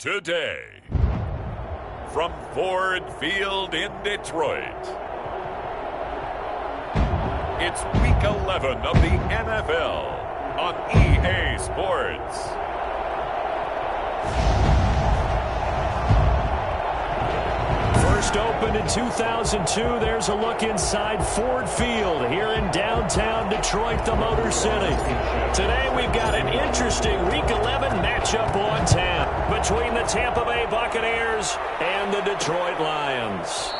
today. From Ford Field in Detroit, it's Week 11 of the NFL on EA Sports. First opened in 2002, there's a look inside Ford Field here in downtown Detroit, the Motor City. Today we've got an interesting Week 11 matchup on tap between the Tampa Bay Buccaneers and the Detroit Lions.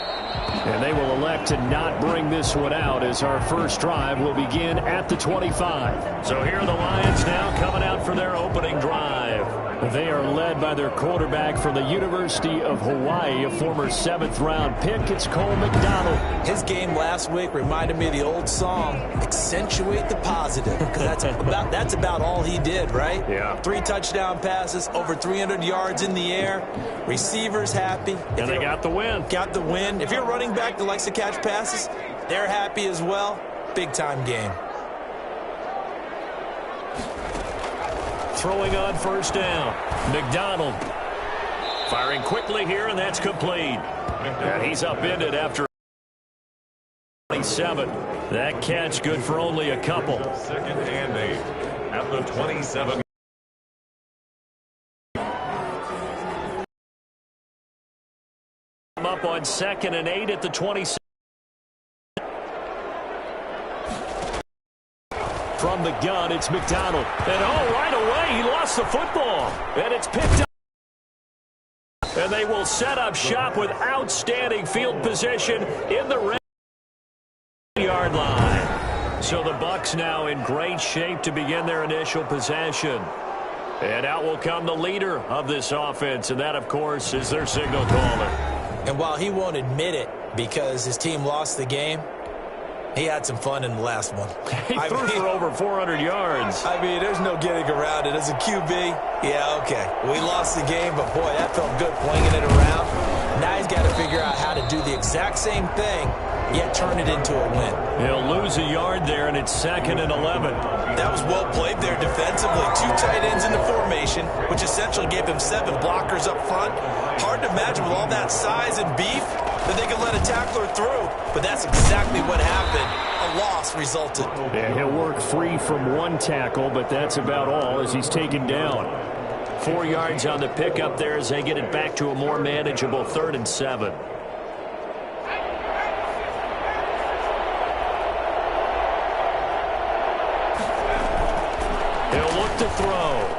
And they will elect to not bring this one out as our first drive will begin at the 25. So here are the Lions now coming out for their opening drive. They are led by their quarterback from the University of Hawaii, a former 7th-round pick. It's Cole McDonald. His game last week reminded me of the old song, Accentuate the Positive, because that's about all he did, right? Yeah. 3 touchdown passes, over 300 yards in the air, receivers happy. And they got the win. Got the win. If you're a running back that likes to catch passes, they're happy as well. Big-time game. Throwing on first down. McDonald firing quickly here, and that's complete. And he's upended after 27. That catch good for only a couple. 2nd and 8 at the 27. Up on 2nd and 8 at the 27. From the gun, it's McDonald. And right away, he lost the football. And it's picked up. And they will set up shop with outstanding field position in the red yard line. So the Bucs now in great shape to begin their initial possession. And out will come the leader of this offense, and that, of course, is their signal caller. And while he won't admit it because his team lost the game, he had some fun in the last one. He threw for over 400 yards. I mean, there's no getting around it. As a QB, yeah, okay. We lost the game, but, boy, that felt good flinging it around. Now he's got to figure out how to do the exact same thing, yet turn it into a win. He'll lose a yard there, and it's 2nd and 11. That was well played there defensively. 2 tight ends in the formation, which essentially gave him 7 blockers up front. Hard to imagine with all that size and beef that they could let a tackler through, but that's exactly what happened. A loss resulted. Yeah, he'll work free from 1 tackle, but that's about all as he's taken down. 4 yards on the pickup there as they get it back to a more manageable 3rd and 7. He'll look to throw.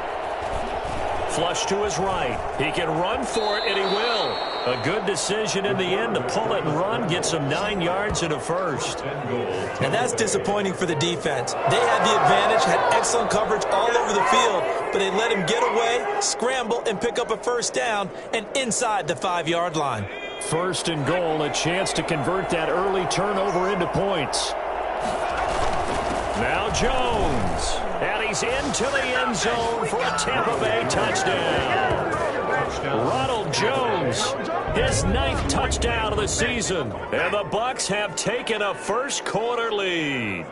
Flush to his right. He can run for it, and he will. A good decision in the end to pull it and run, get some 9 yards and a first. And that's disappointing for the defense. They had the advantage, had excellent coverage all over the field, but they let him get away, scramble, and pick up a first down, and inside the 5-yard line. 1st and goal, a chance to convert that early turnover into points. Now Jones. And he's into the end zone for a Tampa Bay touchdown. Ronald Jones, his 9th touchdown of the season. And the Bucs have taken a first-quarter lead.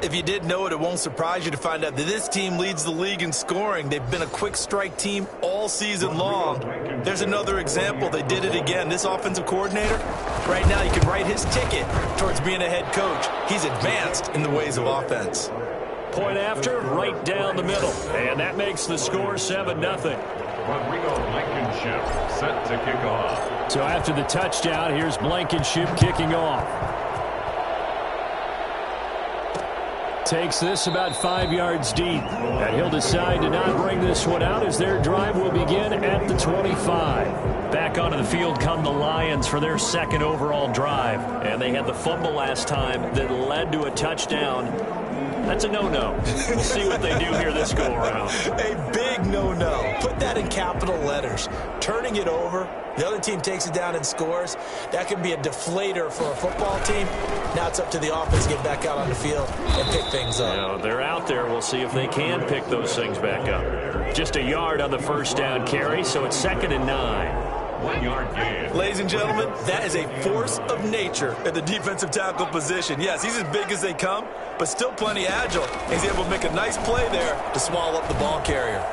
If you didn't know it, it won't surprise you to find out that this team leads the league in scoring. They've been a quick strike team all season long. There's another example. They did it again. This offensive coordinator, right now you can write his ticket towards being a head coach. He's advanced in the ways of offense. Point after, right down the middle. And that makes the score 7-0. Rodrigo Blankenship set to kick off. So after the touchdown, here's Blankenship kicking off. Takes this about 5 yards deep. And he'll decide to not bring this one out as their drive will begin at the 25. Back onto the field come the Lions for their 2nd overall drive. And they had the fumble last time that led to a touchdown. That's a no-no. We'll see what they do here this go-around. A big no-no. Put that in capital letters. Turning it over, the other team takes it down and scores. That can be a deflator for a football team. Now it's up to the offense to get back out on the field and pick things up. You know, they're out there. We'll see if they can pick those things back up. Just a yard on the first down carry, so it's 2nd and 9. 1-yard gain. Ladies and gentlemen, that is a force of nature at the defensive tackle position. Yes, he's as big as they come, but still plenty agile. He's able to make a nice play there to swallow up the ball carrier.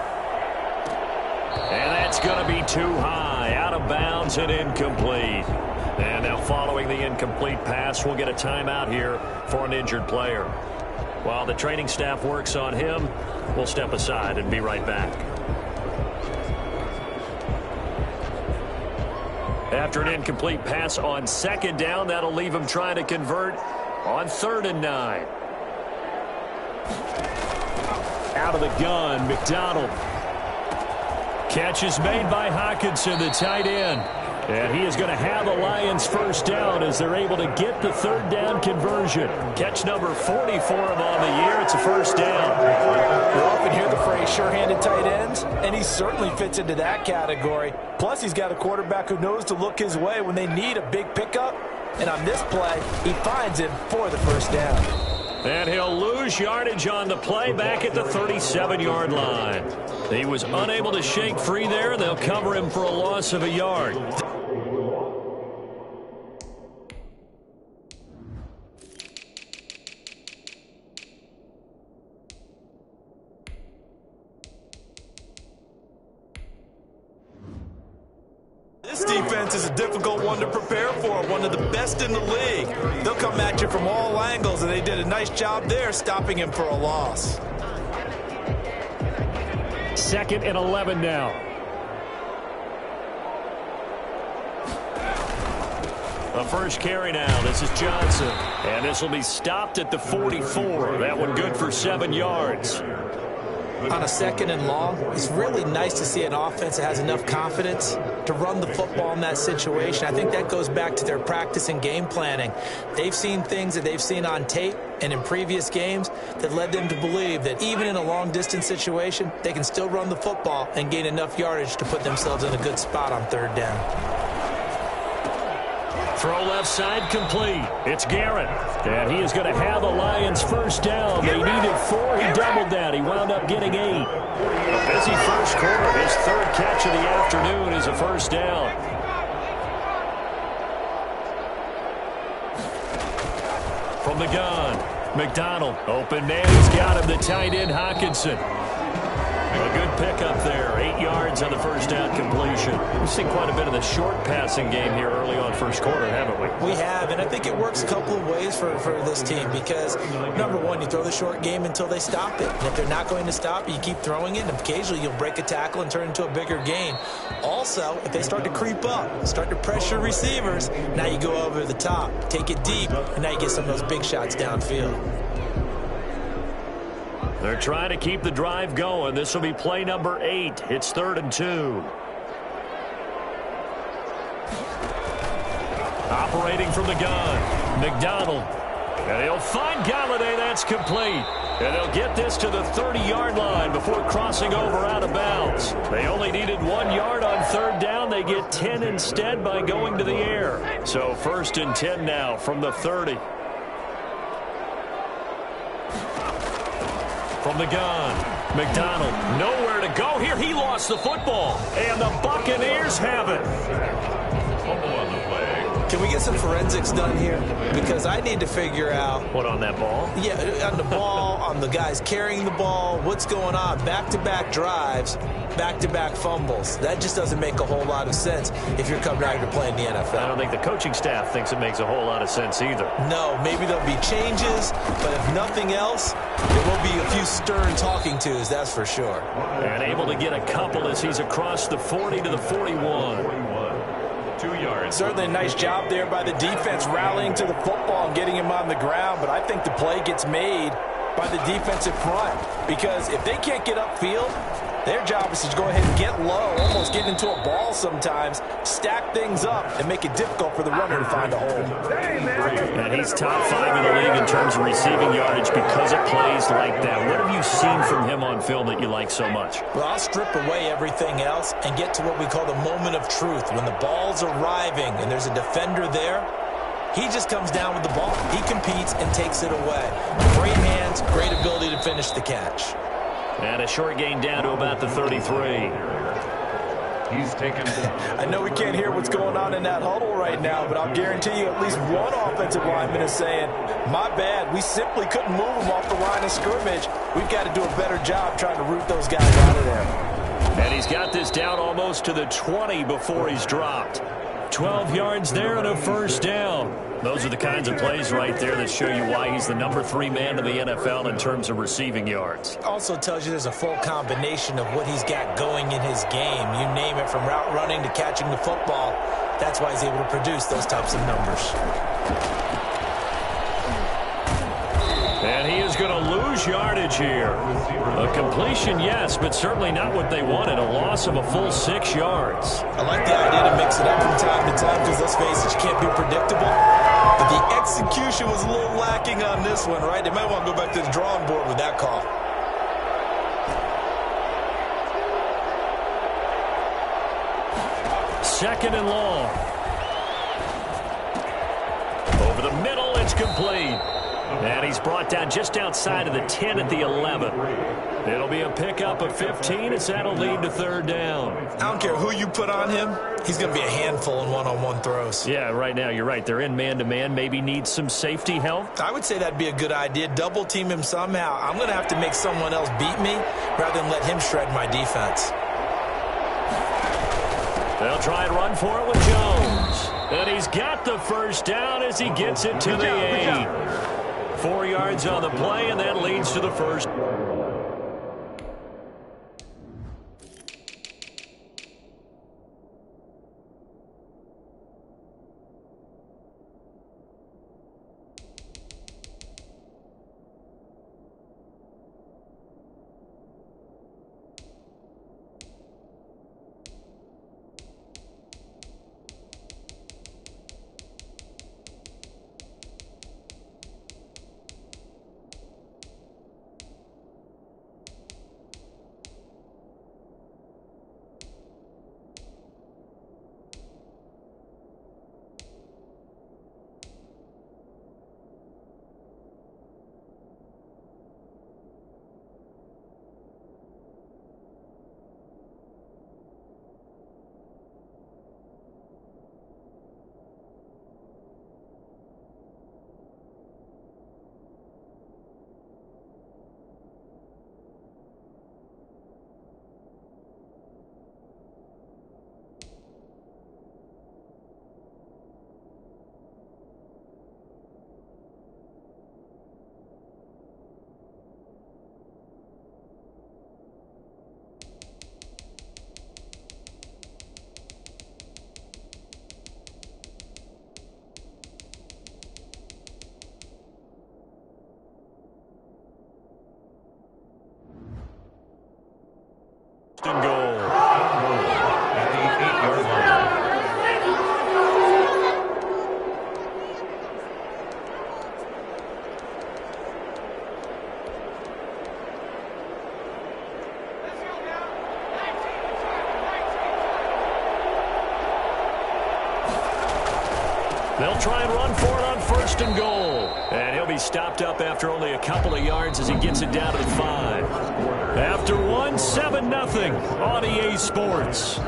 And that's going to be too high, out of bounds and incomplete. And now following the incomplete pass, we'll get a timeout here for an injured player. While the training staff works on him, we'll step aside and be right back. After an incomplete pass on second down, that'll leave him trying to convert on 3rd and 9. Out of the gun, McDonald. Catch is made by Hockenson, the tight end. And he is going to have the Lions first down as they're able to get the 3rd down conversion. Catch number 40 for him on the year. It's a first down. You often hear the phrase sure-handed tight ends, and he certainly fits into that category. Plus, he's got a quarterback who knows to look his way when they need a big pickup. And on this play, he finds him for the first down. And he'll lose yardage on the play back at the 37-yard line. He was unable to shake free there. They'll cover him for a loss of a yard. This defense is a difficult one to prepare for, one of the best in the league. They'll come at you from all angles, and they did a nice job there stopping him for a loss. 2nd and 11 now. The first carry now. This is Johnson. And this will be stopped at the 44. That one good for 7 yards. On a 2nd and long, it's really nice to see an offense that has enough confidence to run the football in that situation. I think that goes back to their practice and game planning. They've seen things that they've seen on tape and in previous games that led them to believe that even in a long-distance situation, they can still run the football and gain enough yardage to put themselves in a good spot on 3rd down. Throw left side complete. It's Garrett. And he is going to have the Lions first down. They needed 4. He doubled that. He wound up getting 8. A busy first quarter. His 3rd catch of the afternoon is a first down. From the gun, McDonald. Open man. He's got him. The tight end, Hockenson. A good pickup there. 8 yards on the first down completion. We've seen quite a bit of the short passing game here early on first quarter, haven't we? We have, and I think it works a couple of ways for this team because, number one, you throw the short game until they stop it. And if they're not going to stop it, you keep throwing it, and occasionally you'll break a tackle and turn it into a bigger gain. Also, if they start to creep up, start to pressure receivers, now you go over the top, take it deep, and now you get some of those big shots downfield. They're trying to keep the drive going. This will be play number 8. It's 3rd and 2. Operating from the gun, McDonald. And he'll find Galladay. That's complete. And they'll get this to the 30-yard line before crossing over out of bounds. They only needed 1 yard on 3rd down. They get 10 instead by going to the air. So 1st and 10 now from the 30. From the gun, McDonald, nowhere to go here. He lost the football, and the Buccaneers have it. Fumble on the play. Can we get some forensics done here? Because I need to figure out. What, on that ball? Yeah, on the ball, on the guys carrying the ball, what's going on. Back-to-back drives, back-to-back fumbles. That just doesn't make a whole lot of sense if you're coming out here playing the NFL. I don't think the coaching staff thinks it makes a whole lot of sense either. No, maybe there'll be changes, but if nothing else, there will be a few stern talking tos, that's for sure. And able to get a couple as he's across the 40 to the 41. 2 yards. Certainly a nice job there by the defense rallying to the football and getting him on the ground, but I think the play gets made by the defensive front because if they can't get upfield, their job is to go ahead and get low, almost get into a ball sometimes, stack things up, and make it difficult for the runner to find a hole. And he's top 5 in the league in terms of receiving yardage because of plays like that. What have you seen from him on film that you like so much? Well, I'll strip away everything else and get to what we call the moment of truth. When the ball's arriving and there's a defender there, he just comes down with the ball. He competes and takes it away. Great hands, great ability to finish the catch. And a short gain down to about the 33. He's taken. I know we can't hear what's going on in that huddle right now, but I'll guarantee you at least one offensive lineman is saying, my bad, we simply couldn't move them off the line of scrimmage. We've got to do a better job trying to root those guys out of there. And he's got this down almost to the 20 before he's dropped. 12 yards there and a first down. Those are the kinds of plays right there that show you why he's the number 3 man in the NFL in terms of receiving yards. Also tells you there's a full combination of what he's got going in his game. You name it, from route running to catching the football. That's why he's able to produce those types of numbers. And he is going to lose yardage here. A completion, yes, but certainly not what they wanted. A loss of a full 6 yards. I like the idea to mix it up from time to time because, let's face it, you can't be predictable. But the execution was a little lacking on this one, right? They might want to go back to the drawing board with that call. Second and long. Over the middle, it's complete. And he's brought down just outside of the 10 at the 11. It'll be a pickup of 15 as that'll lead to third down. I don't care who you put on him. He's going to be a handful in one-on-one throws. Yeah, right now, you're right. They're in man-to-man. Maybe needs some safety help. I would say that'd be a good idea. Double team him somehow. I'm going to have to make someone else beat me rather than let him shred my defense. They'll try and run for it with Jones. And he's got the first down as he gets it to the 8. 4 yards on the play, and that leads to the first. And goal. At the 8-yard line. They'll try and run for it on first and goal. And he'll be stopped up after only a couple of yards as he gets it down to the 5. After one, 7-0 on EA Sports.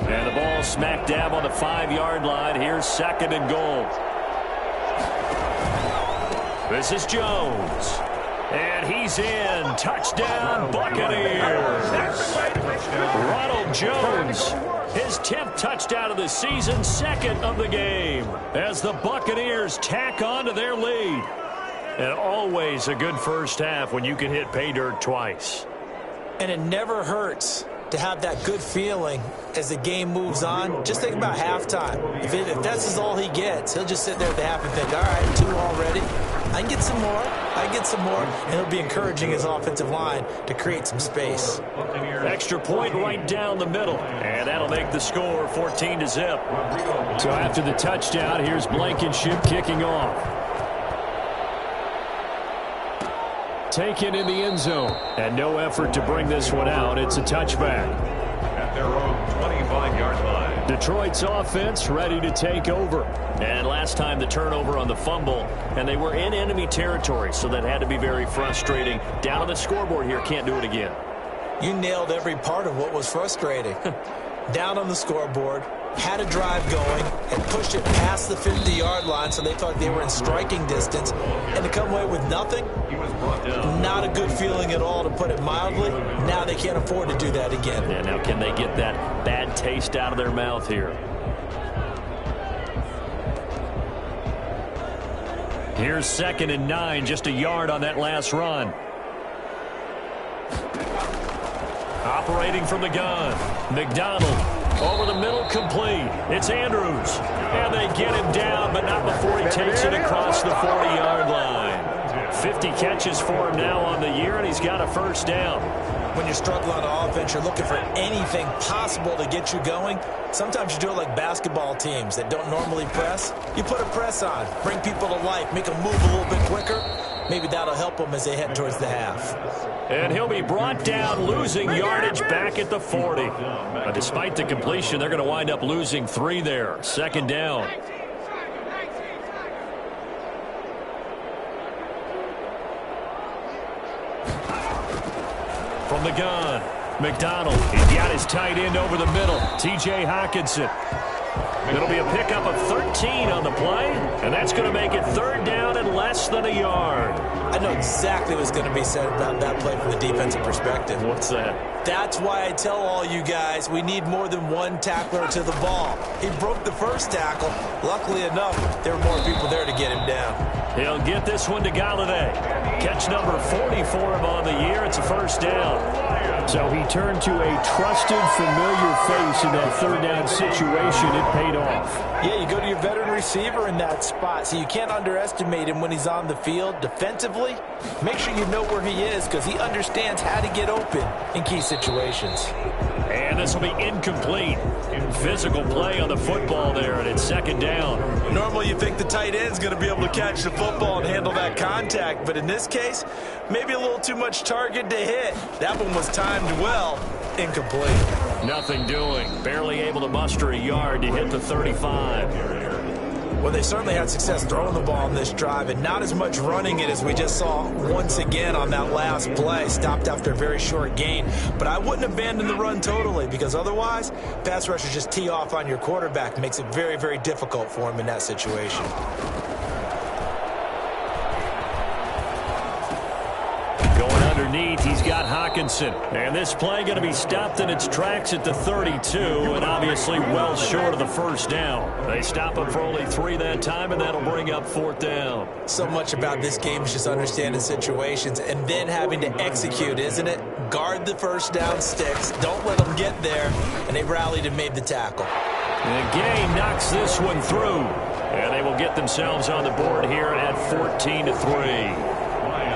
And the ball smack dab on the 5-yard line. Here's second and goal. This is Jones. And he's in. Touchdown, Buccaneers. Ronald Jones, his 10th touchdown of the season, second of the game, as the Buccaneers tack on to their lead. And always a good first half when you can hit pay dirt twice. And it never hurts to have that good feeling as the game moves on. Just think about halftime. If that's all he gets, he'll just sit there at the half and think, all right, 2 already. I can get some more. I can get some more. And he'll be encouraging his offensive line to create some space. Extra point right down the middle. And that'll make the score 14-0. So after the touchdown, here's Blankenship kicking off. Taken in the end zone. And no effort to bring this one out. It's a touchback. At their own 25-yard line. Detroit's offense ready to take over. And last time the turnover on the fumble, and they were in enemy territory, so that had to be very frustrating. Down on the scoreboard here, can't do it again. You nailed every part of what was frustrating. Down on the scoreboard, had a drive going, and pushed it past the 50-yard line so they thought they were in striking distance, and to come away with nothing, not a good feeling at all, to put it mildly. Now they can't afford to do that again. Yeah, now can they get that bad taste out of their mouth here? Here's 2nd and 9, just a yard on that last run. Operating from the gun, McDonald over the middle, complete. It's Andrews, and they get him down, but not before he takes it across the 40-yard line. 50 catches for him now on the year, and he's got a first down. When you're struggling on offense, you're looking for anything possible to get you going. Sometimes you do it like basketball teams that don't normally press. You put a press on, bring people to life, make them move a little bit quicker. Maybe that'll help them as they head towards the half. And he'll be brought down, losing yardage back at the 40. But despite the completion, they're going to wind up losing 3 there. 2nd down. From the gun, McDonald. He's got his tight end over the middle, T.J. Hockenson. It'll be a pickup of 13 on the play, and that's going to make it 3rd down and less than a yard. I know exactly what's going to be said about that play from the defensive perspective. What's that? That's why I tell all you guys we need more than one tackler to the ball. He broke the first tackle. Luckily enough, there were more people there to get him down. He'll get this one to Galladay. Catch number 40 for him on the year. It's a first down. So he turned to a trusted, familiar face in that 3rd down situation. It paid off. Yeah, you go to your veteran receiver in that spot, so you can't underestimate him when he's on the field. Defensively, make sure you know where he is because he understands how to get open in key situations. And this will be incomplete. Physical play on the football there, and it's 2nd down. Normally you think the tight end's going to be able to catch the football and handle that contact, but in this case, maybe a little too much target to hit. That one was timed well. Incomplete. Nothing doing. Barely able to muster a yard to hit the 35. Well, they certainly had success throwing the ball on this drive and not as much running it as we just saw once again on that last play. Stopped after a very short gain. But I wouldn't abandon the run totally because otherwise, pass rushers just tee off on your quarterback. Makes it very, very difficult for him in that situation. Underneath, he's got Hockenson. And this play going to be stopped in its tracks at the 32, and obviously well short of the first down. They stop him for only 3 that time, and that'll bring up 4th down. So much about this game is just understanding situations and then having to execute, isn't it? Guard the first down sticks. Don't let them get there. And they rallied and made the tackle. And Gay knocks this one through. And they will get themselves on the board here at 14-3.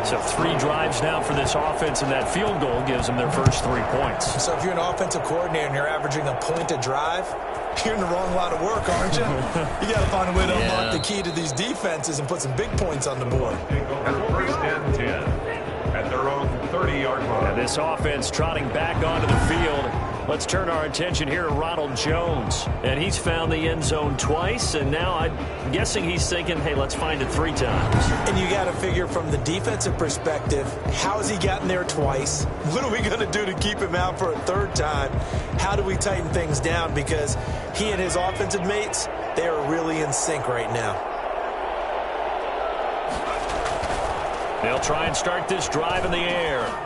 So 3 drives now for this offense, and that field goal gives them their first 3 points. So if you're an offensive coordinator and you're averaging a point a drive, you're in the wrong line of work, aren't you? You got to find a way to unlock the key to these defenses and put some big points on the board. And 1st and 10 at their own 30-yard line. And this offense trotting back onto the field. Let's turn our attention here to Ronald Jones. And he's found the end zone twice, and now I'm guessing he's thinking, hey, let's find it 3 times. And you got to figure from the defensive perspective, how has he gotten there twice? What are we going to do to keep him out for a 3rd time? How do we tighten things down? Because he and his offensive mates, they are really in sync right now. They'll try and start this drive in the air.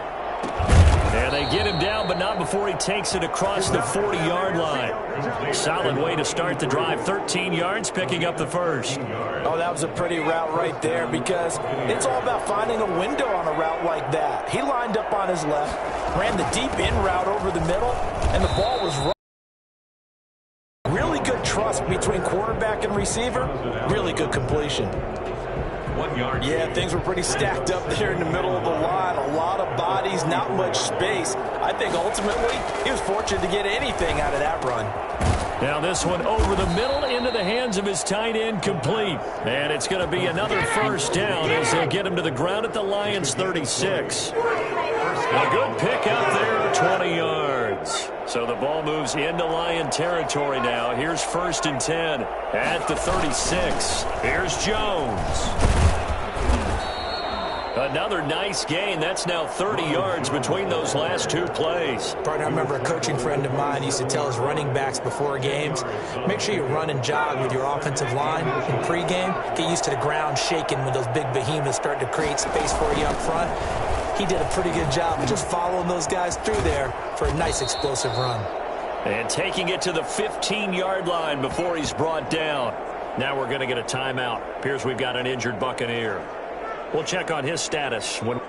And they get him down, but not before he takes it across the 40-yard line. Solid way to start the drive. 13 yards, picking up the first. Oh, that was a pretty route right there because it's all about finding a window on a route like that. He lined up on his left, ran the deep in route over the middle, and the ball was right. Really good trust between quarterback and receiver. Really good completion. 1 yard. Yeah, things were pretty stacked up there in the middle of the line. A lot of bodies, not much space. I think ultimately he was fortunate to get anything out of that run. Now this one over the middle into the hands of his tight end, complete. And it's going to be another first down as they get him to the ground at the Lions' 36. A good pick up there, 20 yards. So the ball moves into Lion territory now. Here's 1st and 10 at the 36. Here's Jones. Another nice gain. That's now 30 yards between those last two plays. Partner, I remember a coaching friend of mine used to tell his running backs before games, make sure you run and jog with your offensive line in pregame. Get used to the ground shaking when those big behemoths start to create space for you up front. He did a pretty good job of just following those guys through there for a nice explosive run. And taking it to the 15-yard line before he's brought down. Now we're going to get a timeout. Appears we've got an injured Buccaneer. We'll check on his status when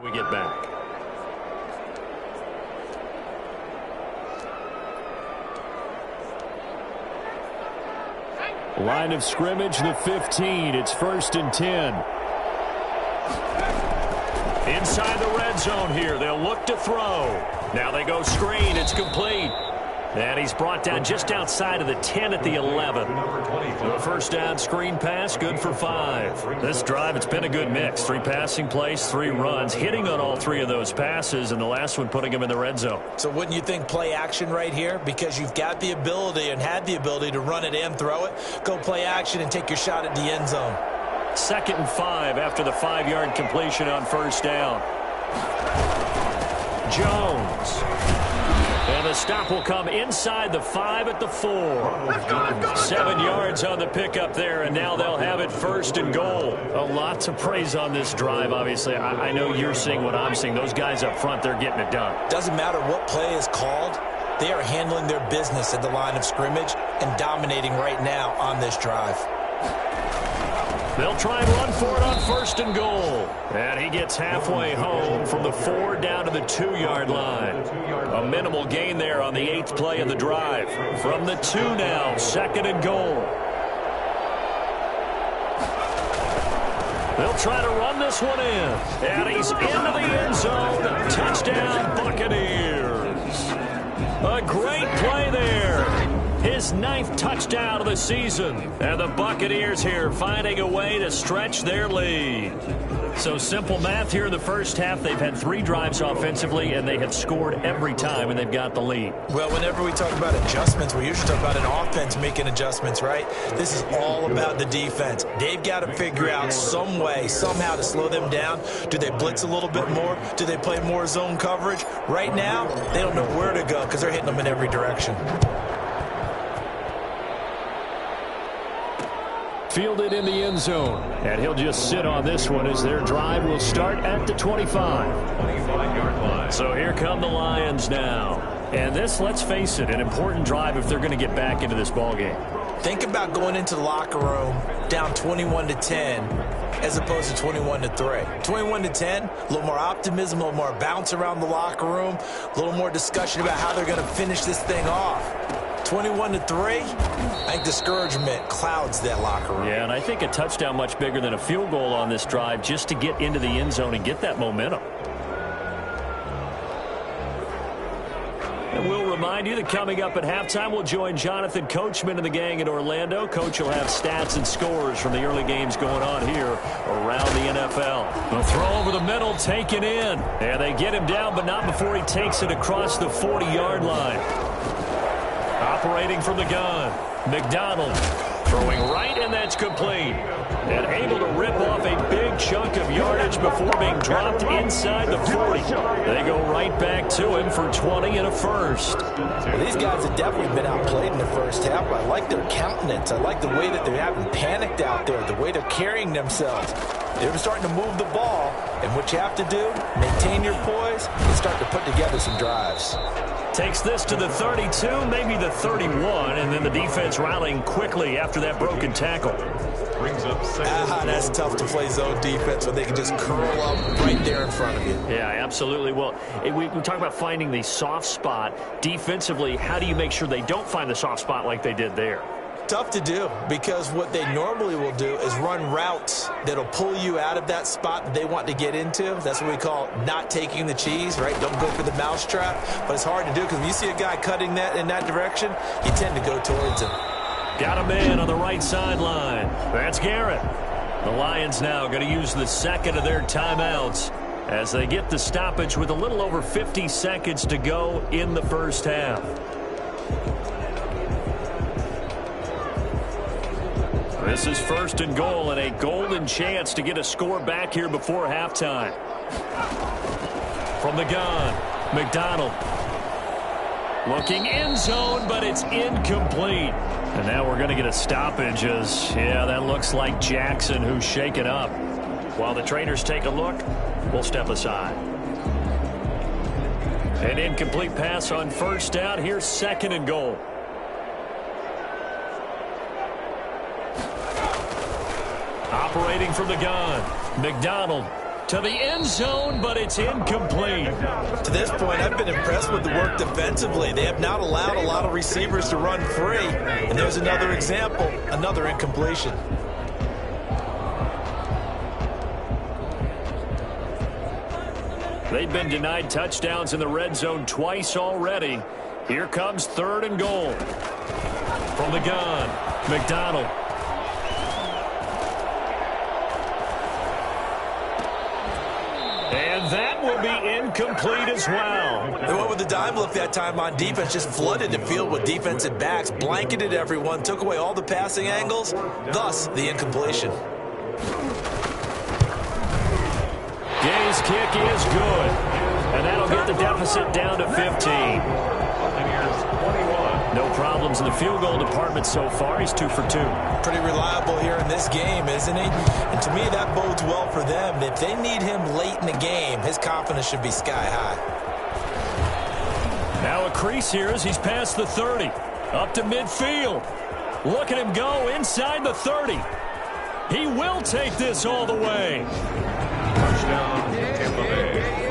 we get back. Line of scrimmage, the 15. It's 1st and 10. Inside the red zone here. They'll look to throw. Now they go screen. It's complete. And he's brought down just outside of the 10 at the 11. The first down screen pass, good for 5. This drive, it's been a good mix. 3 passing plays, 3 runs, hitting on all 3 of those passes, and the last one putting him in the red zone. So wouldn't you think play action right here? Because you've got the ability and had the ability to run it and throw it. Go play action and take your shot at the end zone. 2nd and 5 after the 5-yard completion on first down. Jones. And the stop will come inside the 5 at the 4. 7 yards on the pickup there, and now they'll have it 1st and goal. A lot to praise on this drive, obviously. I know you're seeing what I'm seeing. Those guys up front, they're getting it done. Doesn't matter what play is called. They are handling their business at the line of scrimmage and dominating right now on this drive. They'll try and run for it on 1st and goal. And he gets halfway home from the 4 down to the 2-yard line. A minimal gain there on the 8th play of the drive. From the 2 now, 2nd and goal. They'll try to run this one in. And he's into the end zone. Touchdown, Buccaneers. A great play there. His 9th touchdown of the season. And the Buccaneers here finding a way to stretch their lead. So simple math here in the first half. They've had 3 drives offensively, and they have scored every time, and they've got the lead. Well, whenever we talk about adjustments, we usually talk about an offense making adjustments, right? This is all about the defense. They've got to figure out some way, somehow to slow them down. Do they blitz a little bit more? Do they play more zone coverage? Right now, they don't know where to go because they're hitting them in every direction. Fielded in the end zone. And he'll just sit on this one as their drive will start at the 25. So here come the Lions now. And this, let's face it, an important drive if they're going to get back into this ballgame. Think about going into the locker room down 21-10 as opposed to 21-3. 21-10, a little more optimism, a little more bounce around the locker room, a little more discussion about how they're going to finish this thing off. 21-3, I think discouragement clouds that locker room. Yeah, and I think a touchdown much bigger than a field goal on this drive just to get into the end zone and get that momentum. And we'll remind you that coming up at halftime, we'll join Jonathan Coachman and the gang in Orlando. Coach will have stats and scores from the early games going on here around the NFL. The throw over the middle, taken in. And they get him down, but not before he takes it across the 40-yard line. Operating from the gun, McDonald throwing right, and that's complete. And able to rip off a big chunk of yardage before being dropped inside the 40. They go right back to him for 20 and a first. Well, these guys have definitely been outplayed in the first half. I like their countenance. I like the way that they're having panicked out there, the way they're carrying themselves. They're starting to move the ball, and what you have to do, maintain your poise and start to put together some drives. Takes this to the 32, maybe the 31, and then the defense rallying quickly after that broken tackle. That's tough to play zone defense when they can just curl up right there in front of you. Yeah, absolutely. Well, we talk about finding the soft spot. Defensively, how do you make sure they don't find the soft spot like they did there? Tough to do, because what they normally will do is run routes that'll pull you out of that spot that they want to get into. That's what we call not taking the cheese, right? Don't go for the mousetrap. But it's hard to do because when you see a guy cutting that in that direction, you tend to go towards him. Got a man on the right sideline. That's Garrett. The Lions now going to use the second of their timeouts as they get the stoppage with a little over 50 seconds to go in the first half. This is 1st and goal, and a golden chance to get a score back here before halftime. From the gun, McDonald. Looking end zone, but it's incomplete. And now we're going to get a stoppage as, yeah, that looks like Jackson who's shaken up. While the trainers take a look, we'll step aside. An incomplete pass on 1st down. Here's 2nd and goal. Operating from the gun, McDonald to the end zone, but it's incomplete. To this point, I've been impressed with the work defensively. They have not allowed a lot of receivers to run free. And there's another example, another incompletion. They've been denied touchdowns in the red zone twice already. Here comes 3rd and goal. From the gun, McDonald. And that will be incomplete as well. They went with the dime look that time on defense, just flooded the field with defensive backs, blanketed everyone, took away all the passing angles, thus the incompletion. Gay's kick is good, and that'll get the deficit down to 15. No problems in the field goal department so far. He's 2 for 2. Pretty reliable here in this game, isn't he? And to me, that bodes well for them. If they need him late in the game, his confidence should be sky high. Now a crease here as he's past the 30. Up to midfield. Look at him go inside the 30. He will take this all the way. Touchdown, Tampa Bay.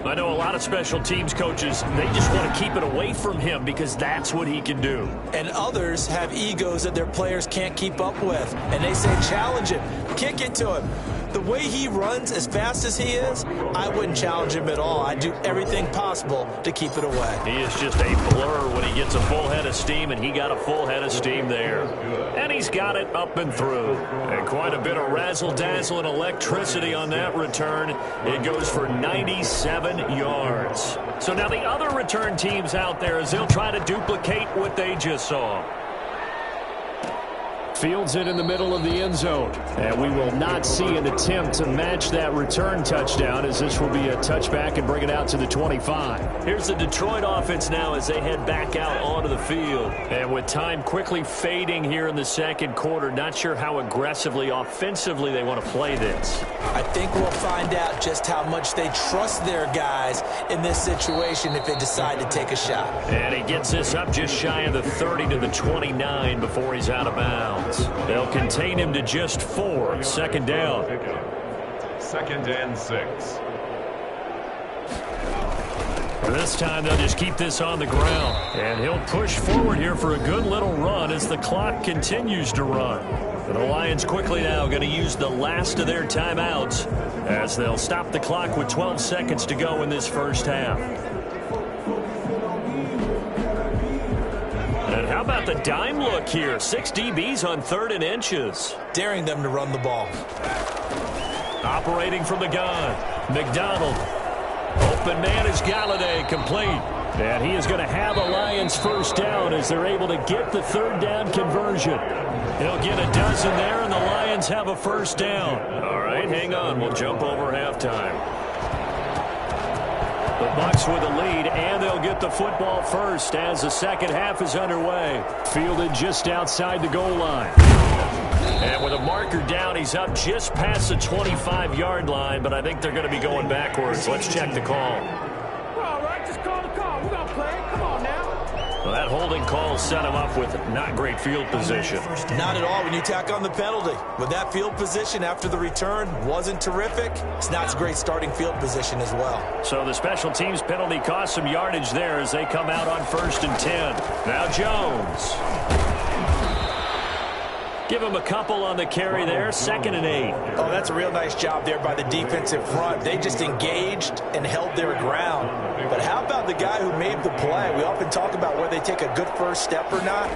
I know a lot of special teams coaches, they just want to keep it away from him because that's what he can do. And others have egos that their players can't keep up with. And they say, challenge him, kick it to him. The way he runs as fast as he is, I wouldn't challenge him at all. I'd do everything possible to keep it away. He is just a blur when he gets a full head of steam, and he got a full head of steam there. And he's got it up and through. And quite a bit of razzle-dazzle and electricity on that return. It goes for 97 yards. So now the other return teams out there, as they'll try to duplicate what they just saw. Fields it in the middle of the end zone. And we will not see an attempt to match that return touchdown, as this will be a touchback and bring it out to the 25. Here's the Detroit offense now as they head back out onto the field. And with time quickly fading here in the second quarter, not sure how aggressively, offensively they want to play this. I think we'll find out just how much they trust their guys in this situation if they decide to take a shot. And he gets this up just shy of the 30 to the 29 before he's out of bounds. They'll contain him to just 4. 2nd down. 2nd and 6. This time they'll just keep this on the ground. And he'll push forward here for a good little run as the clock continues to run. And the Lions quickly now going to use the last of their timeouts as they'll stop the clock with 12 seconds to go in this first half. And how about the dime look here? 6 DBs on 3rd and inches. Daring them to run the ball. Operating from the gun, McDonald. Open man is Galladay, complete. And he is going to have a Lions first down as they're able to get the 3rd down conversion. He'll get a dozen there, and the Lions have a first down. All right, hang on. We'll jump over halftime. The Bucs with the lead, and they'll get the football first as the second half is underway. Fielded just outside the goal line. And with a marker down, he's up just past the 25-yard line, but I think they're going to be going backwards. Let's check the call. All right, just call the call. We're going to play. Come on now. Well, that holding call set him up with not great field position. Not at all when you tack on the penalty. With that field position after the return wasn't terrific, it's not a great starting field position as well. So the special teams penalty cost some yardage there as they come out on 1st and 10. Now Jones. Give him a couple on the carry there. 2nd and 8. Oh, that's a real nice job there by the defensive front. They just engaged and held their ground. But how about the guy who made the play? We often talk about whether they take a good first step or not.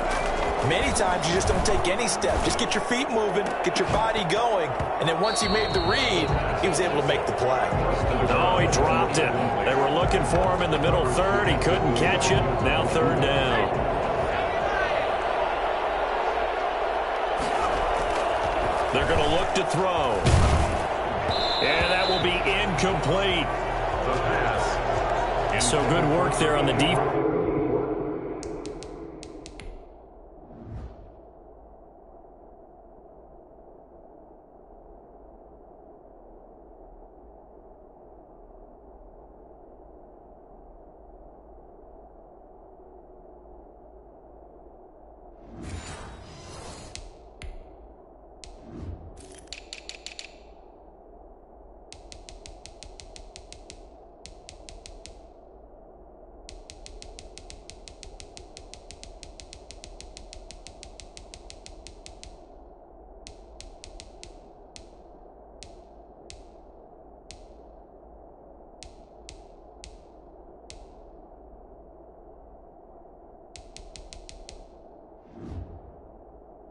Many times you just don't take any step. Just get your feet moving, get your body going, and then once he made the read, he was able to make the play. Oh, he dropped it. They were looking for him in the middle third. He couldn't catch it. Now third down. They're going to look to throw. And that will be incomplete. So good work there on the defense.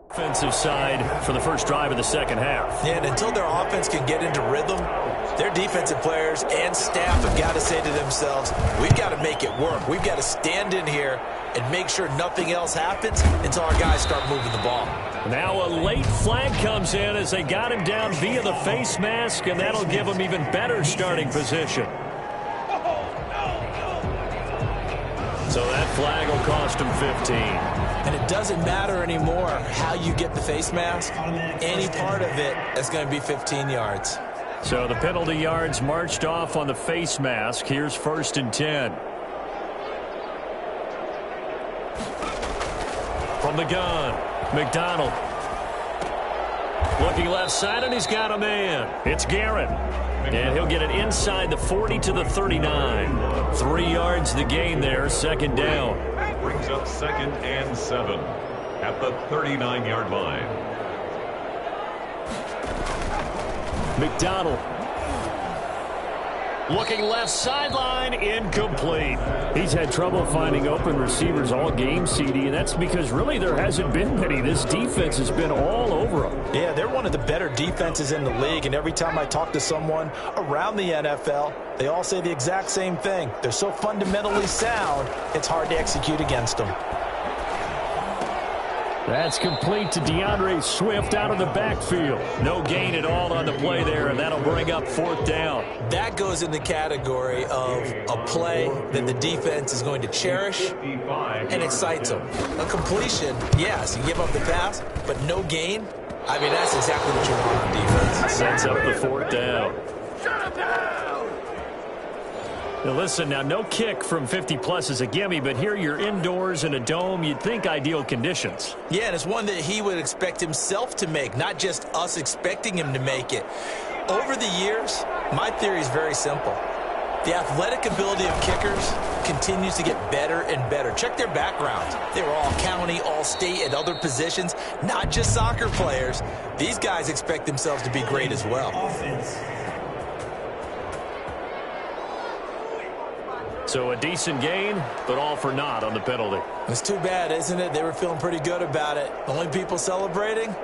Offensive side for the first drive of the second half. Yeah, and until their offense can get into rhythm, their defensive players and staff have got to say to themselves, we've got to make it work. We've got to stand in here and make sure nothing else happens until our guys start moving the ball. Now a late flag comes in as they got him down via the face mask, and that'll give him even better starting position. So that flag will cost him 15. And it doesn't matter anymore how you get the face mask. Any part of it is going to be 15 yards. So the penalty yards marched off on the face mask. Here's 1st and 10. From the gun, McDonald. Looking left side, and he's got a man. It's Garrett. And he'll get it inside the 40 to the 39. 3 yards the gain there, 2nd down. Brings up 2nd and 7 at the 39-yard line. McDonald. Looking left sideline, incomplete. He's had trouble finding open receivers all game, CD, and that's because really there hasn't been many. This defense has been all over them. Yeah, they're one of the better defenses in the league, and every time I talk to someone around the NFL, they all say the exact same thing. They're so fundamentally sound, it's hard to execute against them. That's complete to DeAndre Swift out of the backfield. No gain at all on the play there, and that'll bring up 4th down. That goes in the category of a play that the defense is going to cherish and excites them. A completion, yes, you give up the pass, but no gain. I mean, that's exactly what you want on defense. Sets up the 4th down. Shut him down! Now listen, now no kick from 50-plus is a gimme, but here you're indoors in a dome. You'd think ideal conditions. Yeah, and it's one that he would expect himself to make, not just us expecting him to make it. Over the years, my theory is very simple. The athletic ability of kickers continues to get better and better. Check their backgrounds. They were all county, all state, at other positions, not just soccer players. These guys expect themselves to be great as well. So a decent gain, but all for naught on the penalty. It's too bad, isn't it? They were feeling pretty good about it. The only people celebrating,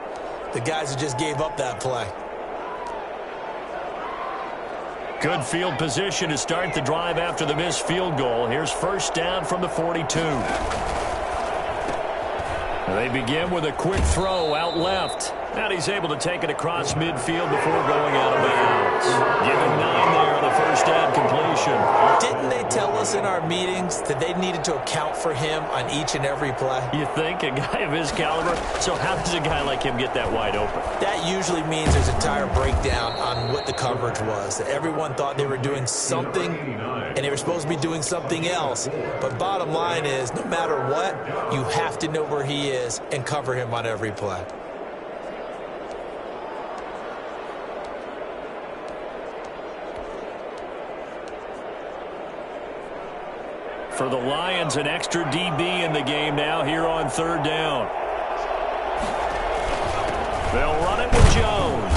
the guys who just gave up that play. Good field position to start the drive after the missed field goal. Here's 1st down from the 42. They begin with a quick throw out left. And he's able to take it across midfield before going out of bounds. Given 9 there on the 1st down completion. Didn't they tell us in our meetings that they needed to account for him on each and every play? You think? A guy of his caliber? So how does a guy like him get that wide open? That usually means there's a entire breakdown on what the coverage was. That everyone thought they were doing something, and they were supposed to be doing something else. But bottom line is, no matter what, you have to know where he is and cover him on every play. For the Lions, an extra DB in the game now here on 3rd down. They'll run it with Jones.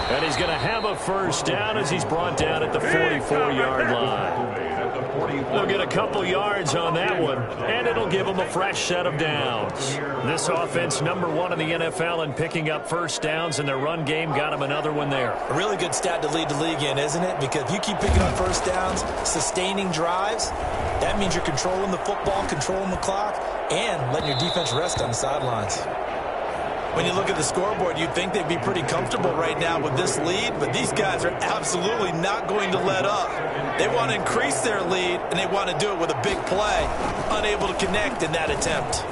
And he's going to have a first down as he's brought down at the 44-yard line. They'll get a couple yards on that one, and it'll give them a fresh set of downs. This offense, #1 in the NFL in picking up first downs, and their run game got them another one there. A really good stat to lead the league in, isn't it? Because if you keep picking up first downs, sustaining drives, that means you're controlling the football, controlling the clock, and letting your defense rest on the sidelines. When you look at the scoreboard, you'd think they'd be pretty comfortable right now with this lead, but these guys are absolutely not going to let up. They want to increase their lead, and they want to do it with a big play. Unable to connect in that attempt.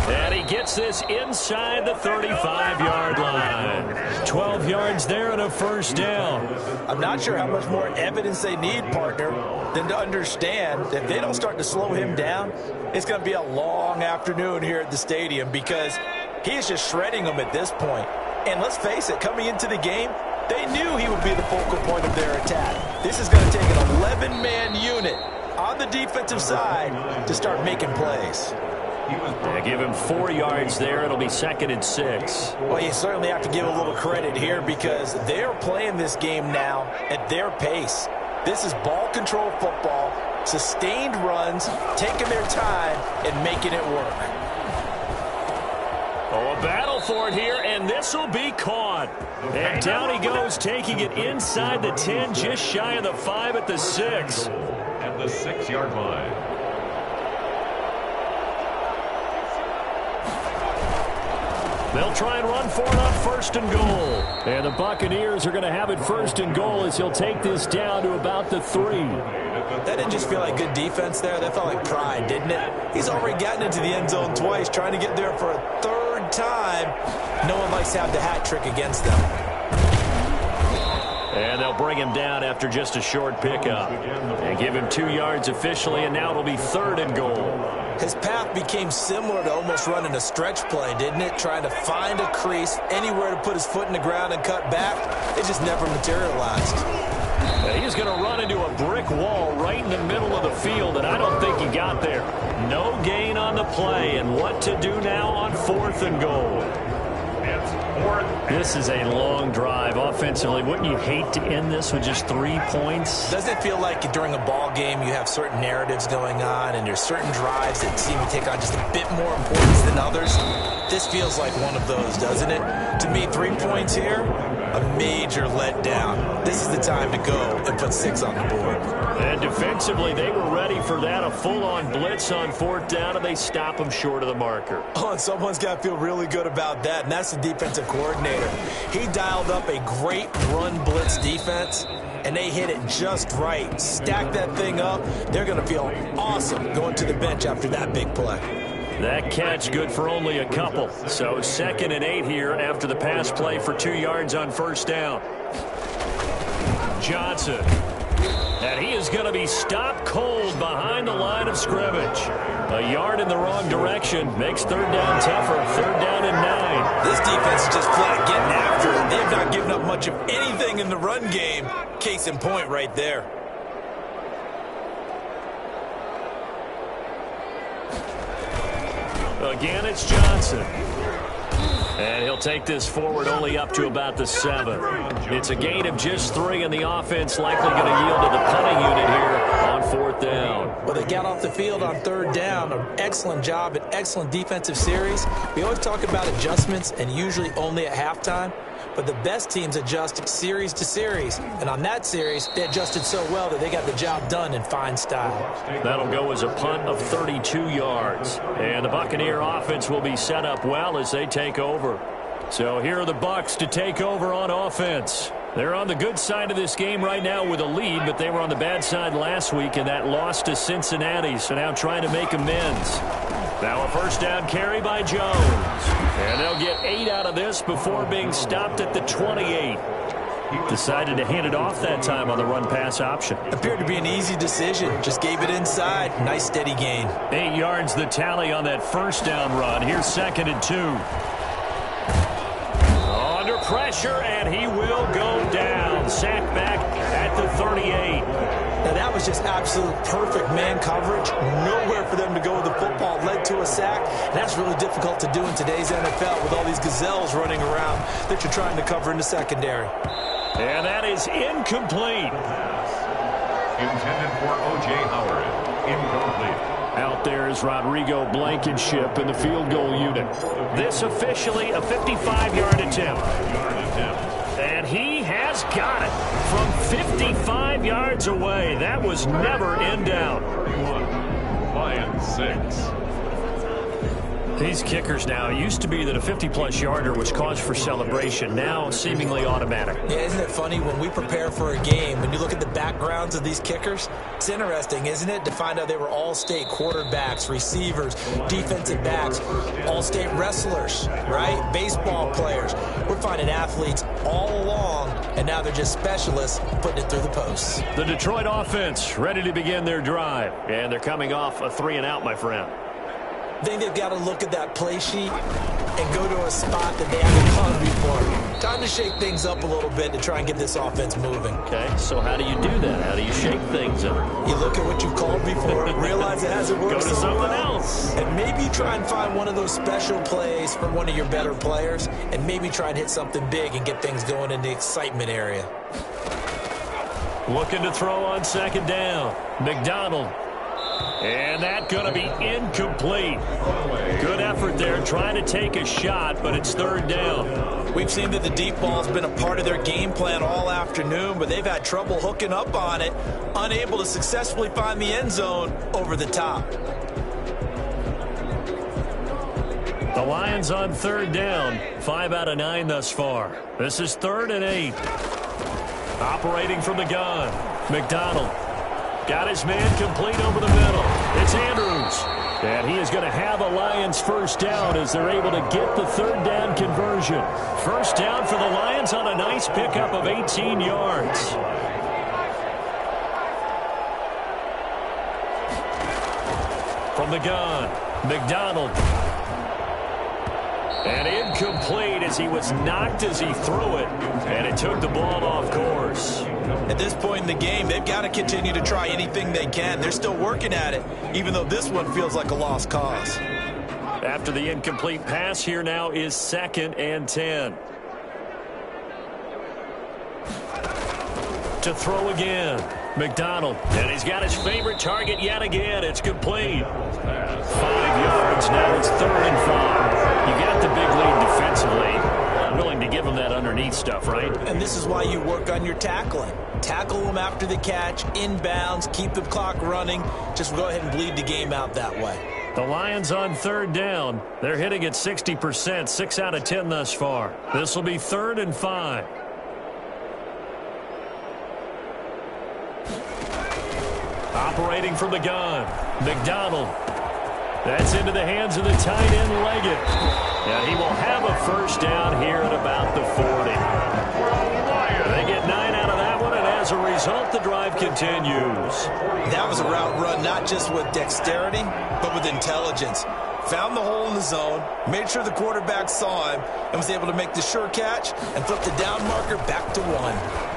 And he gets this inside the 35-yard line. 12 yards there and a first down. I'm not sure how much more evidence they need, partner, than to understand that if they don't start to slow him down, it's going to be a long afternoon here at the stadium because he is just shredding them at this point. And let's face it, coming into the game, they knew he would be the focal point of their attack. This is going to take an 11-man unit on the defensive side to start making plays. They give him 4 yards there. It'll be 2nd and 6. Well, you certainly have to give a little credit here because they're playing this game now at their pace. This is ball control football, sustained runs, taking their time and making it work. Oh, a battle for it here, and this will be caught. And down he goes, taking it inside the 10, just shy of the 5 at the 6. At the 6-yard line. They'll try and run for it on 1st and goal. And the Buccaneers are going to have it 1st and goal as he'll take this down to about the 3. That didn't just feel like good defense there. That felt like pride, didn't it? He's already gotten into the end zone twice, trying to get there for a 3rd time. No one likes to have the hat trick against them. And they'll bring him down after just a short pickup. And give him 2 yards officially, and now it'll be 3rd and goal. His path became similar to almost running a stretch play, didn't it? Trying to find a crease, anywhere to put his foot in the ground and cut back. It just never materialized. He's going to run into a brick wall right in the middle of the field, and I don't think he got there. No gain on the play, and what to do now on 4th and goal. This is a long drive offensively. Wouldn't you hate to end this with just 3 points? Doesn't it feel like during a ball game you have certain narratives going on and there's certain drives that seem to take on just a bit more importance than others? This feels like one of those, doesn't it? To me, 3 points here, a major letdown. This is the time to go and put 6 on the board. And defensively, they were ready for that, a full-on blitz on 4th down, and they stop him short of the marker. Oh, and someone's got to feel really good about that, and that's the defensive coordinator. He dialed up a great run blitz defense, and they hit it just right. Stack that thing up. They're going to feel awesome going to the bench after that big play. That catch good for only a couple. So 2nd and 8 here after the pass play for 2 yards on 1st down. Johnson. And he is going to be stopped cold behind the line of scrimmage. A yard in the wrong direction makes 3rd down tougher. 3rd down and 9. This defense is just flat getting after it. They have not given up much of anything in the run game. Case in point right there. Again, it's Johnson. And he'll take this forward only up to about the 7. It's a gain of just 3, and the offense likely going to yield to the punting unit here on 4th down. Well, they got off the field on 3rd down. An excellent job, an excellent defensive series. We always talk about adjustments, and usually only at halftime. But the best teams adjust series to series. And on that series, they adjusted so well that they got the job done in fine style. That'll go as a punt of 32 yards. And the Buccaneer offense will be set up well as they take over. So here are the Bucs to take over on offense. They're on the good side of this game right now with a lead, but they were on the bad side last week in that loss to Cincinnati, so now trying to make amends. Now a 1st down carry by Jones. And they'll get 8 out of this before being stopped at the 28. Decided to hand it off that time on the run-pass option. Appeared to be an easy decision. Just gave it inside. Nice steady gain. 8 yards the tally on that 1st down run. Here's 2nd and 2. Under pressure, and he will go down. Sacked back at the 38. Now, that was just absolute perfect man coverage. Nowhere for them to go with the football. Led to a sack. And that's really difficult to do in today's NFL with all these gazelles running around that you're trying to cover in the secondary. And that is incomplete. Intended for O.J. Howard. Incomplete. Out there is Rodrigo Blankenship in the field goal unit. This officially a 55-yard attempt. And he has got it from 55 yards away. That was never in doubt. Lions 6. These kickers now, it used to be that a 50-plus yarder was cause for celebration. Now, seemingly automatic. Yeah, isn't it funny when we prepare for a game, when you look at the backgrounds of these kickers, it's interesting, isn't it, to find out they were all-state quarterbacks, receivers, defensive backs, all-state wrestlers, right? Baseball players. We're finding athletes all along, and now they're just specialists putting it through the posts. The Detroit offense ready to begin their drive. And they're coming off a 3-and-out, my friend. I think they've got to look at that play sheet and go to a spot that they haven't gone before. Time to shake things up a little bit to try and get this offense moving. Okay, so how do you do that? How do you shake things up? You look at what you've called before, realize it hasn't worked. Go to someone else. And maybe try and find one of those special plays from one of your better players, and maybe try and hit something big and get things going in the excitement area. Looking to throw on 2nd down. McDonald. And that's going to be incomplete. Good effort there trying to take a shot, but it's 3rd down. We've seen that the deep ball's been a part of their game plan all afternoon, but they've had trouble hooking up on it, unable to successfully find the end zone over the top. The Lions on 3rd down, 5 out of 9 thus far. This is 3rd and 8. Operating from the gun, McDonald. Got his man complete over the middle. It's Andrews. And he is going to have a Lions 1st down as they're able to get the 3rd down conversion. 1st down for the Lions on a nice pickup of 18 yards. From the gun, McDonald. And incomplete as he was knocked as he threw it. And it took the ball off course. At this point in the game, they've got to continue to try anything they can. They're still working at it, even though this one feels like a lost cause. After the incomplete pass, here now is 2nd and 10. To throw again, McDonald. And he's got his favorite target yet again. It's complete. 5 yards, now it's 3rd and 5. You got the big lead defensively. Willing to give them that underneath stuff, right? And this is why you work on your tackling. Tackle them after the catch, inbounds, keep the clock running. Just go ahead and bleed the game out that way. The Lions on 3rd down. They're hitting at 60%, 6 out of 10 thus far. This will be 3rd and 5. Operating from the gun, McDonald. That's into the hands of the tight end, Leggett. And he will have a 1st down here at about the 40. They get 9 out of that one, and as a result, the drive continues. That was a route run not just with dexterity, but with intelligence. Found the hole in the zone, made sure the quarterback saw him, and was able to make the sure catch and flip the down marker back to 1.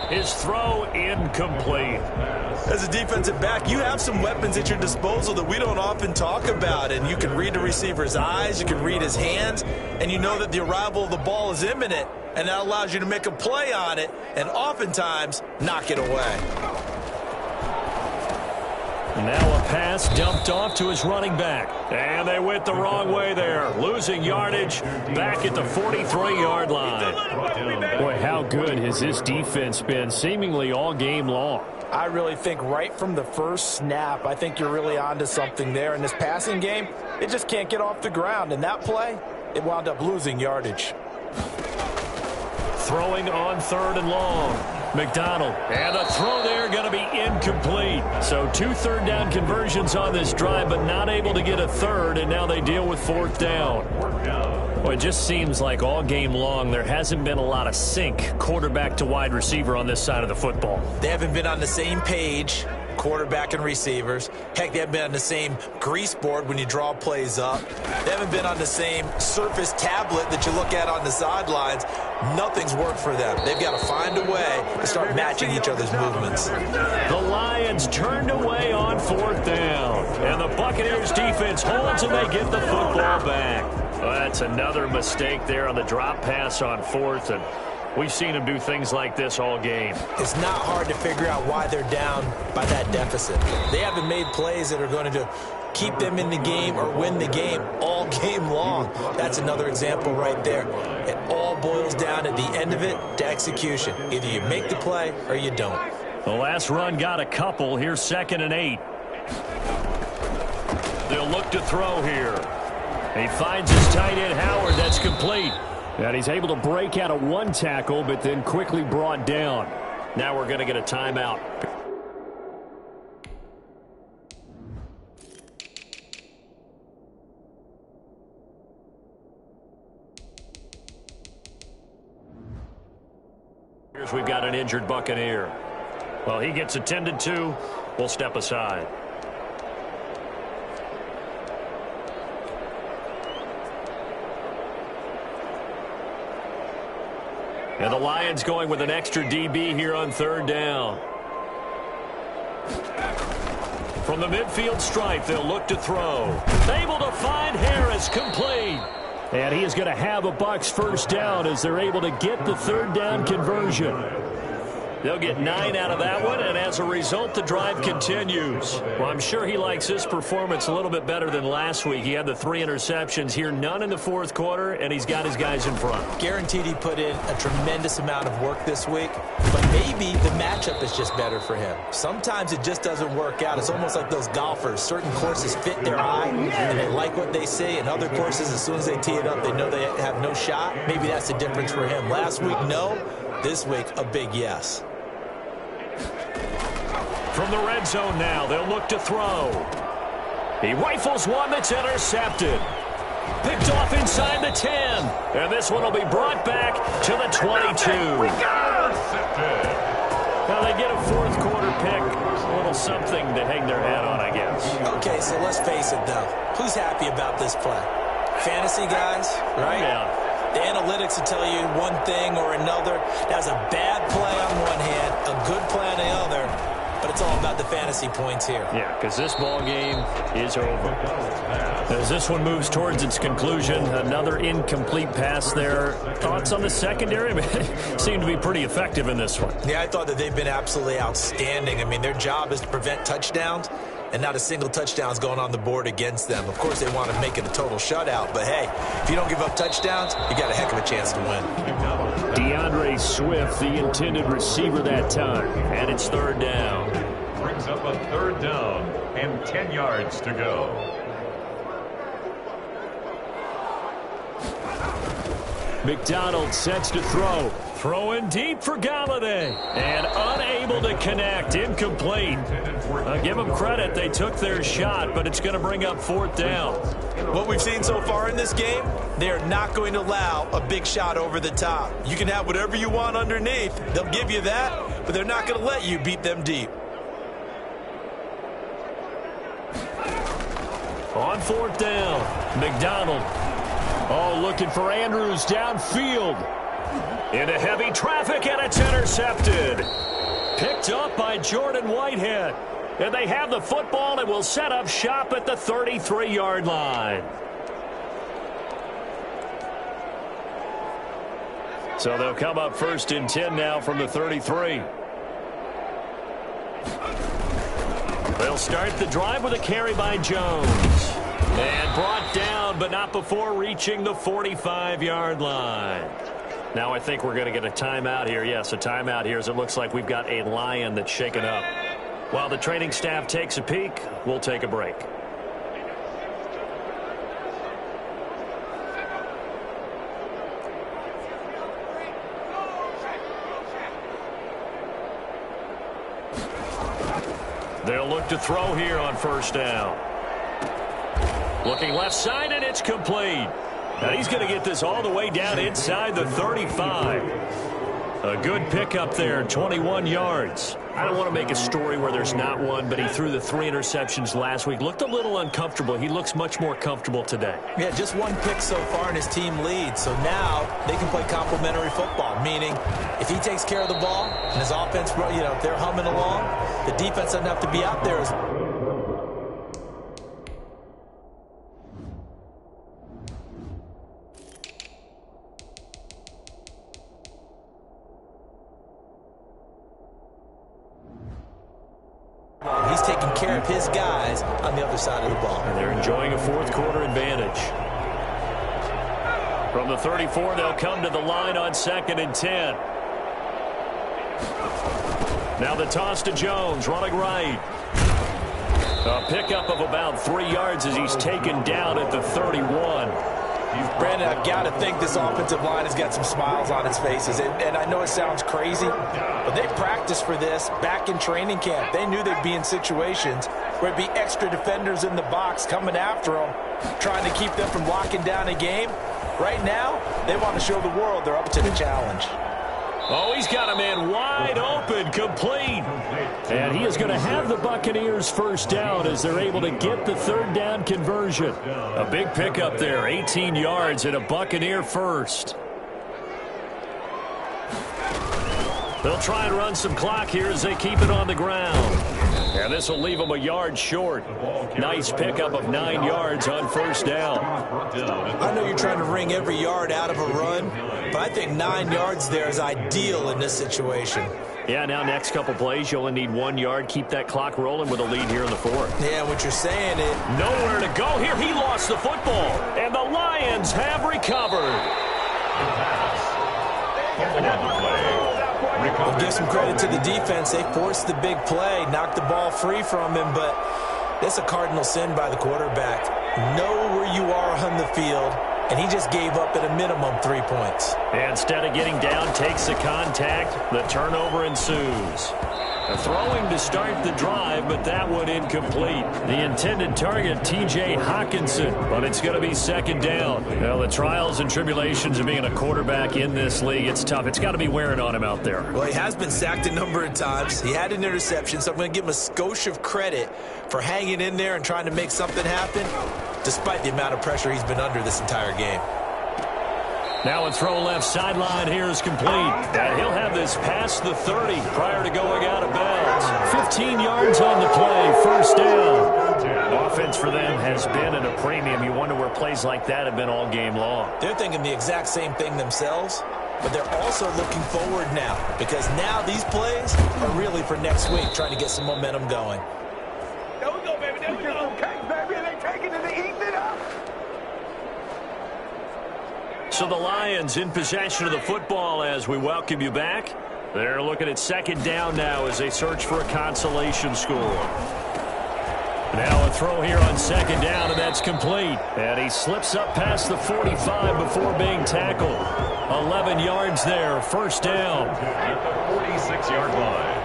His throw incomplete. As a defensive back, you have some weapons at your disposal that we don't often talk about, and you can read the receiver's eyes, you can read his hands, and you know that the arrival of the ball is imminent, and that allows you to make a play on it and oftentimes knock it away. Now a pass dumped off to his running back. And they went the wrong way there. Losing yardage back at the 43-yard line. Boy, how good has this defense been seemingly all game long? I really think right from the first snap, I think you're really onto something there. In this passing game, it just can't get off the ground. And that play, it wound up losing yardage. Throwing on 3rd and long. McDonald. And the throw there going to be incomplete. So 2 3rd down conversions on this drive, but not able to get a 3rd, and now they deal with 4th down. Well, it just seems like all game long there hasn't been a lot of sync quarterback to wide receiver on this side of the football. They haven't been on the same page. quarterback and receivers. Heck, they haven't been on the same grease board when you draw plays up. They haven't been on the same Surface tablet that you look at on the sidelines. Nothing's worked for them. They've got to find a way to start matching each other's movements. The Lions turned away on 4th down. And the Buccaneers defense holds and they get the football back. Well, that's another mistake there on the drop pass on 4th. And we've seen them do things like this all game. It's not hard to figure out why they're down by that deficit. They haven't made plays that are going to keep them in the game or win the game all game long. That's another example right there. It all boils down at the end of it to execution. Either you make the play or you don't. The last run got a couple. Here's 2nd and 8. They'll look to throw here. He finds his tight end Howard. That's complete. And he's able to break out of one tackle, but then quickly brought down. Now we're going to get a timeout. Here's we've got an injured Buccaneer. Well, he gets attended to. We'll step aside. And the Lions going with an extra DB here on 3rd down. From the midfield stripe, they'll look to throw. Able to find Harris, complete. And he is going to have a Bucs 1st down as they're able to get the 3rd down conversion. They'll get 9 out of that one, and as a result, the drive continues. Well, I'm sure he likes this performance a little bit better than last week. He had the 3 interceptions here, none in the 4th quarter, and he's got his guys in front. Guaranteed he put in a tremendous amount of work this week, but maybe the matchup is just better for him. Sometimes it just doesn't work out. It's almost like those golfers. Certain courses fit their eye, and they like what they see, and other courses, as soon as they tee it up, they know they have no shot. Maybe that's the difference for him. Last week, no. This week, a big yes. From the red zone now, they'll look to throw. He rifles one that's intercepted. Picked off inside the 10. And this one will be brought back to the 22. Now they get a 4th quarter pick. A little something to hang their hat on, I guess. Okay, so let's face it, though. Who's happy about this play? Fantasy guys, right? Yeah. The analytics will tell you one thing or another. That's a bad play on one hand, a good play on the other. But it's all about the fantasy points here. Yeah, because this ball game is over. As this one moves towards its conclusion, another incomplete pass there. Thoughts on the secondary? Seem to be pretty effective in this one. Yeah, I thought that they've been absolutely outstanding. I mean, their job is to prevent touchdowns, and not a single touchdown is going on the board against them. Of course, they want to make it a total shutout, but hey, if you don't give up touchdowns, you got a heck of a chance to win. DeAndre Swift, the intended receiver that time, and it's 3rd down. Brings up a 3rd down and 10 yards to go. McDonald sets to throw. Throwing deep for Galladay. And unable to connect. Incomplete. I'll give them credit. They took their shot, but it's going to bring up 4th down. What we've seen so far in this game, they are not going to allow a big shot over the top. You can have whatever you want underneath. They'll give you that, but they're not going to let you beat them deep. On 4th down, McDonald. Oh, looking for Andrews downfield. Into heavy traffic, and it's intercepted. Picked up by Jordan Whitehead. And they have the football and will set up shop at the 33-yard line. So they'll come up 1st and 10 now from the 33. They'll start the drive with a carry by Jones. And brought down, but not before reaching the 45-yard line. Now I think we're going to get a timeout here. Yes, a timeout here as it looks like we've got a Lion that's shaken up. While the training staff takes a peek, we'll take a break. They'll look to throw here on 1st down. Looking left side, and it's complete. Now he's going to get this all the way down inside the 35. A good pickup there, 21 yards. I don't want to make a story where there's not one, but he threw the 3 interceptions last week. Looked a little uncomfortable. He looks much more comfortable today. Yeah, just 1 pick so far and his team leads. So now they can play complementary football, meaning if he takes care of the ball and his offense, if they're humming along, the defense doesn't have to be out there as he's taking care of his guys on the other side of the ball. And they're enjoying a fourth-quarter advantage. From the 34, they'll come to the line on 2nd and 10. Now the toss to Jones, running right. A pickup of about 3 yards as he's taken down at the 31. Brandon, I've got to think this offensive line has got some smiles on its faces. And I know it sounds crazy, but they practiced for this back in training camp. They knew they'd be in situations where it'd be extra defenders in the box coming after them, trying to keep them from locking down a game. Right now, they want to show the world they're up to the challenge. Oh, he's got a man wide open, complete. And he is going to have the Buccaneers first down as they're able to get the 3rd down conversion. A big pickup there, 18 yards and a Buccaneer first. They'll try and run some clock here as they keep it on the ground. And this will leave them a yard short. Nice pickup of 9 yards on first down. I know you're trying to wring every yard out of a run, but I think 9 yards there is ideal in this situation. Yeah, now next couple plays, you only need 1 yard. Keep that clock rolling with a lead here in the 4th. Yeah, what you're saying is nowhere to go here. He lost the football, and the Lions have recovered. I'll give some credit to the defense. They forced the big play, knocked the ball free from him, but it's a cardinal sin by the quarterback. Know where you are on the field, and he just gave up at a minimum 3 points. Instead of getting down, takes the contact. The turnover ensues. A throwing to start the drive, but that one incomplete. The intended target, T.J. Hockenson, but it's going to be 2nd down. Well, the trials and tribulations of being a quarterback in this league, it's tough. It's got to be wearing on him out there. Well, he has been sacked a number of times. He had an interception, so I'm going to give him a skosh of credit for hanging in there and trying to make something happen, despite the amount of pressure he's been under this entire game. Now a throw left sideline here is complete. And he'll have this past the 30 prior to going out of bounds. 15 yards on the play, first down. Offense for them has been at a premium. You wonder where plays like that have been all game long. They're thinking the exact same thing themselves, but they're also looking forward now because now these plays are really for next week, trying to get some momentum going. There we go, baby. There we go. Cake, baby. They taking it and eating it up. So the Lions in possession of the football as we welcome you back. They're looking at 2nd down now as they search for a consolation score. Now a throw here on 2nd down, and that's complete. And he slips up past the 45 before being tackled. 11 yards there, first down. At the 46-yard line.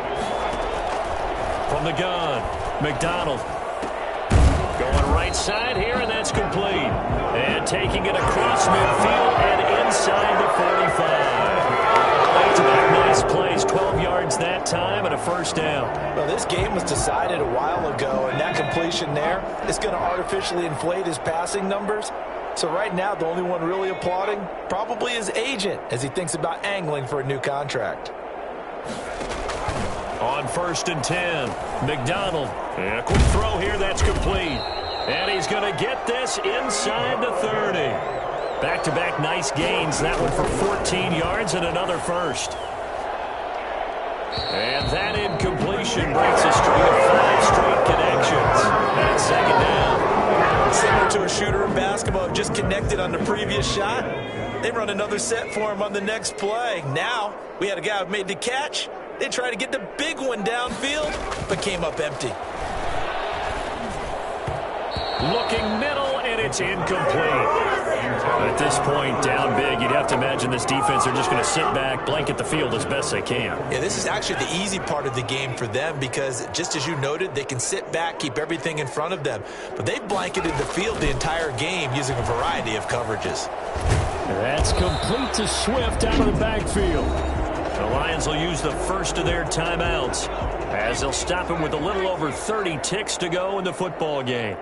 From the gun, McDonald. Going right side here, and that's complete. And taking it across midfield and inside the 45. Back-to-back nice plays, 12 yards that time and a first down. Well, this game was decided a while ago, and that completion there is going to artificially inflate his passing numbers. So right now, the only one really applauding probably his agent as he thinks about angling for a new contract. On 1st and 10, McDonald. And a quick throw here, that's complete. And he's going to get this inside the 30. Back-to-back nice gains. That one for 14 yards and another first. And that incompletion breaks a streak of 5 straight connections. That's 2nd down. Similar to a shooter in basketball, just connected on the previous shot. They run another set for him on the next play. Now, we had a guy who made the catch. They tried to get the big one downfield, but came up empty. Looking middle, and it's incomplete. At this point, down big, you'd have to imagine this defense are just going to sit back, blanket the field as best they can. Yeah, this is actually the easy part of the game for them because, just as you noted, they can sit back, keep everything in front of them. But they've blanketed the field the entire game using a variety of coverages. That's complete to Swift out of the backfield. The Lions will use the first of their timeouts as they'll stop him with a little over 30 ticks to go in the football game.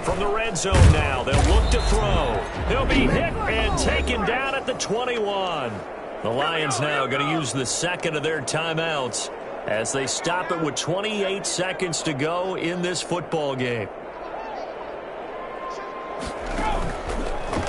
From the red zone now, they'll look to throw. He'll be hit and taken down at the 21. The Lions now going to use the second of their timeouts as they stop it with 28 seconds to go in this football game.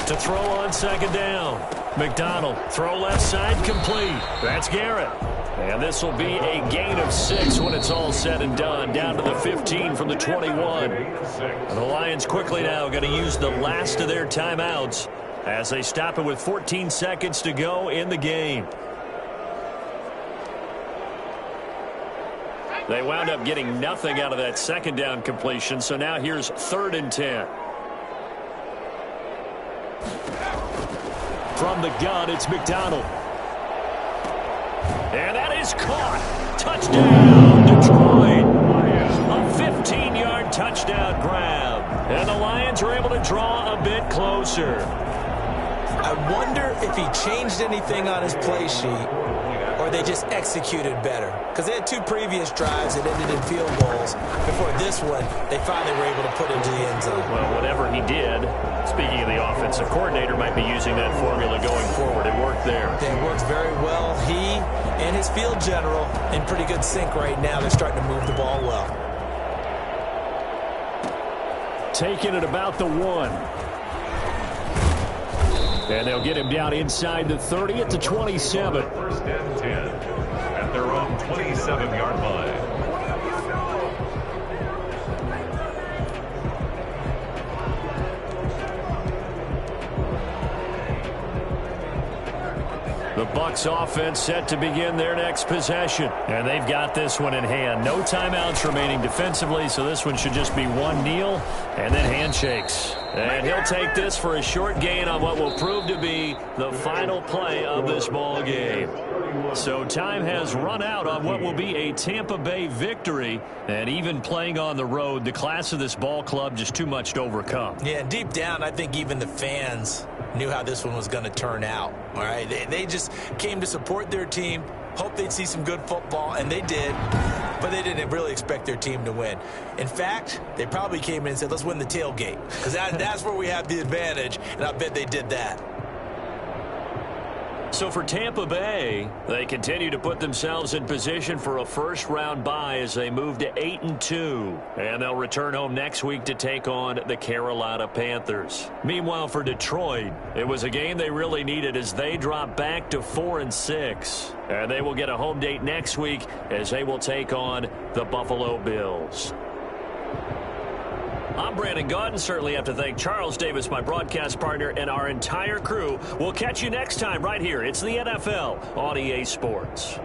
To throw on second down. McDonald, throw left side, complete. That's Garrett. And this will be a gain of 6 when it's all said and done, down to the 15 from the 21. And the Lions quickly now going to use the last of their timeouts as they stop it with 14 seconds to go in the game. They wound up getting nothing out of that second down completion, so now here's 3rd and 10. From the gun, it's McDonald. And that is caught. Touchdown, Detroit. A 15-yard touchdown grab. And the Lions are able to draw a bit closer. I wonder if he changed anything on his play sheet or they just executed better. Because they had 2 previous drives that ended in field goals. Before this one, they finally were able to put into the end zone. Well, whatever he did, speaking of the offensive coordinator, might be using that formula going forward. It worked there. It works very well. He and his field general in pretty good sync right now. They're starting to move the ball well. Taking it about the 1. And they'll get him down inside the 30 at the 27. 1st and 10 at their own 27-yard line. The Bucs offense set to begin their next possession. And they've got this one in hand. No timeouts remaining defensively, so this one should just be one kneel and then handshakes. And he'll take this for a short gain on what will prove to be the final play of this ball game. So time has run out on what will be a Tampa Bay victory. And even playing on the road, the class of this ball club just too much to overcome. Yeah, deep down, I think even the fans knew how this one was going to turn out. All right, they just came to support their team, hoped they'd see some good football, and they did. But they didn't really expect their team to win. In fact, they probably came in and said, let's win the tailgate. Because that's where we have the advantage, and I bet they did that. So for Tampa Bay, they continue to put themselves in position for a first-round bye as they move to 8-2. And they'll return home next week to take on the Carolina Panthers. Meanwhile, for Detroit, it was a game they really needed as they drop back to 4-6. And they will get a home date next week as they will take on the Buffalo Bills. I'm Brandon Gaudin. Certainly have to thank Charles Davis, my broadcast partner, and our entire crew. We'll catch you next time right here. It's the NFL on EA Sports.